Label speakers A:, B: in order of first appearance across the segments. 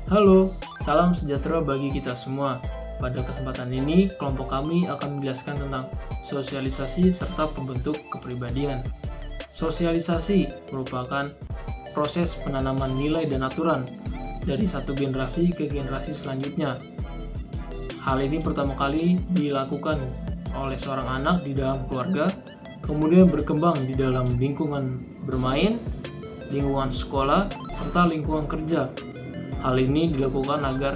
A: Halo, salam sejahtera bagi kita semua. Pada kesempatan ini, kelompok kami akan menjelaskan tentang sosialisasi serta pembentuk kepribadian. Sosialisasi merupakan proses penanaman nilai dan aturan dari satu generasi ke generasi selanjutnya. Hal ini pertama kali dilakukan oleh seorang anak di dalam keluarga, kemudian berkembang di dalam lingkungan bermain, lingkungan sekolah, serta lingkungan kerja. Hal ini dilakukan agar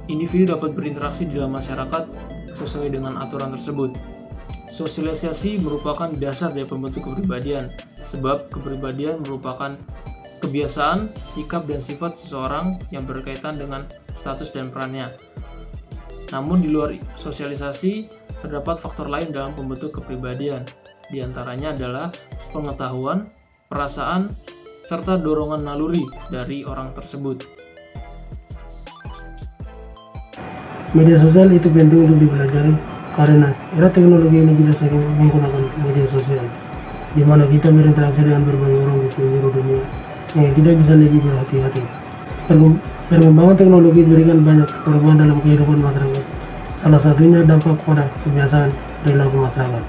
A: individu dapat berinteraksi di dalam masyarakat sesuai dengan aturan tersebut. Sosialisasi merupakan dasar dari pembentuk kepribadian, sebab kepribadian merupakan kebiasaan, sikap, dan sifat seseorang yang berkaitan dengan status dan perannya. Namun di luar sosialisasi, terdapat faktor lain dalam pembentuk kepribadian. Di antaranya adalah pengetahuan, perasaan, serta dorongan naluri dari orang tersebut.
B: Media sosial itu penting untuk dipelajari karena era teknologi ini kita sering menggunakan media sosial, di mana kita berinteraksi dengan berbagai orang di seluruh dunia, sehingga kita bisa lebih berhati-hati. Perkembangan teknologi memberikan banyak perubahan dalam kehidupan masyarakat. Salah satunya dampak pada kebiasaan perilaku masyarakat.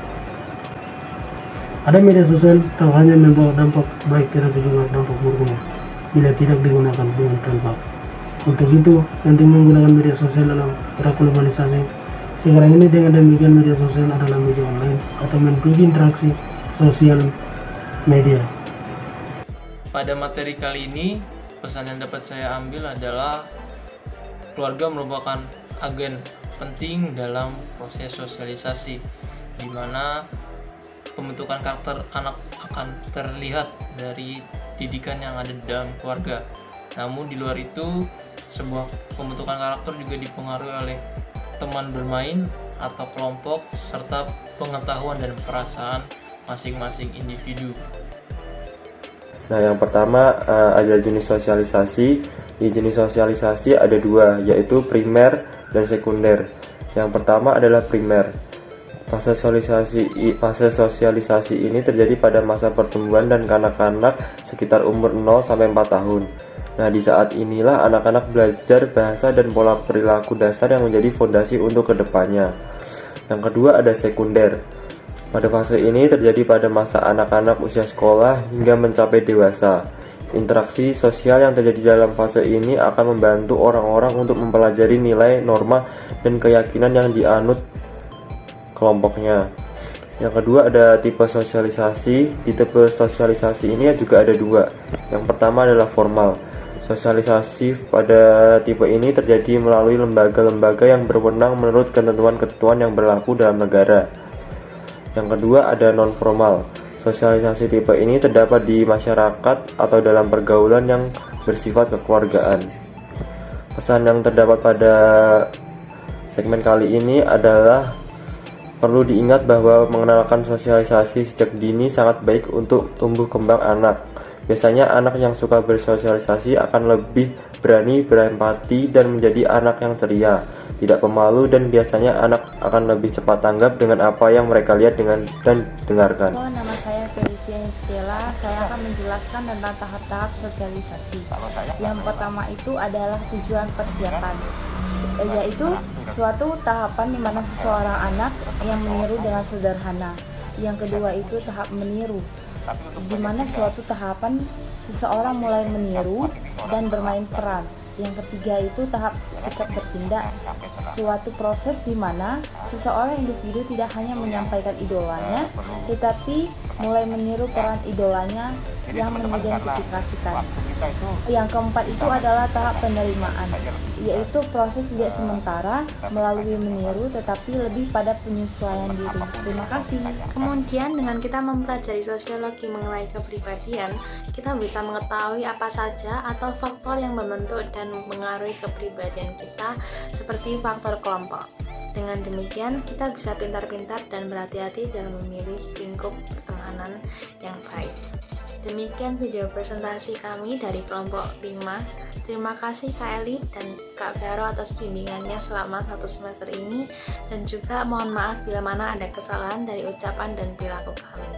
B: Ada media sosial tak hanya membawa dampak baik tetapi juga dampak buruknya bila tidak digunakan dengan tepat. Untuk itu, penting menggunakan media sosial dalam era globalisasi. Sekarang ini dengan demikian media sosial adalah media online atau metode interaksi sosial media.
A: Pada materi kali ini, pesan yang dapat saya ambil adalah keluarga merupakan agen penting dalam proses sosialisasi, di mana pembentukan karakter anak akan terlihat dari didikan yang ada di dalam keluarga. Namun di luar itu, sebuah pembentukan karakter juga dipengaruhi oleh teman bermain atau kelompok serta pengetahuan dan perasaan masing-masing individu.
C: Nah, yang pertama ada jenis sosialisasi. Di jenis sosialisasi ada dua, yaitu primer dan sekunder. Yang pertama adalah primer. Fase sosialisasi ini terjadi pada masa pertumbuhan dan kanak-kanak sekitar umur 0 sampai 4 tahun. Nah, di saat inilah anak-anak belajar bahasa dan pola perilaku dasar yang menjadi fondasi untuk kedepannya. Yang kedua ada sekunder. Pada fase ini terjadi pada masa anak-anak usia sekolah hingga mencapai dewasa. Interaksi sosial yang terjadi dalam fase ini akan membantu orang-orang untuk mempelajari nilai, norma, dan keyakinan yang dianut kelompoknya. Yang kedua ada tipe sosialisasi. Di tipe sosialisasi ini juga ada dua. Yang pertama adalah formal. Sosialisasi pada tipe ini terjadi melalui lembaga-lembaga yang berwenang menurut ketentuan-ketentuan yang berlaku dalam negara. Yang kedua ada non-formal. Sosialisasi tipe ini terdapat di masyarakat atau dalam pergaulan yang bersifat kekeluargaan. Pesan yang terdapat pada segmen kali ini adalah perlu diingat bahwa mengenalkan sosialisasi sejak dini sangat baik untuk tumbuh kembang anak. Biasanya anak yang suka bersosialisasi akan lebih berani, berempati, dan menjadi anak yang ceria, tidak pemalu, dan biasanya anak akan lebih cepat tanggap dengan apa yang mereka lihat dan dengarkan.
D: Nama saya Felicia Stella. Saya akan menjelaskan tentang tahap-tahap sosialisasi. Yang pertama itu adalah tujuan persiapan, yaitu suatu tahapan di mana seseorang anak yang meniru dengan sederhana. Yang kedua itu tahap meniru, di mana suatu tahapan seseorang mulai meniru dan bermain peran. Yang ketiga itu tahap sikap bertindak, suatu proses di mana seseorang individu tidak hanya menyampaikan idolanya, tetapi mulai meniru peran idolanya yang mengidentifikasikan. Yang keempat itu adalah tahap penerimaan, yaitu proses tidak sementara melalui meniru tetapi lebih pada penyesuaian diri. Terima kasih.
E: Kemudian dengan kita mempelajari sosiologi mengenai kepribadian, kita bisa mengetahui apa saja atau faktor yang membentuk dan mempengaruhi kepribadian kita seperti faktor kelompok. Dengan demikian, kita bisa pintar-pintar dan berhati-hati dalam memilih lingkup pertemanan yang baik. Demikian video presentasi kami dari kelompok 5. Terima kasih Kak Eli dan Kak Vero atas bimbingannya selama 1 semester ini, dan juga mohon maaf bila mana ada kesalahan dari ucapan dan perilaku kami.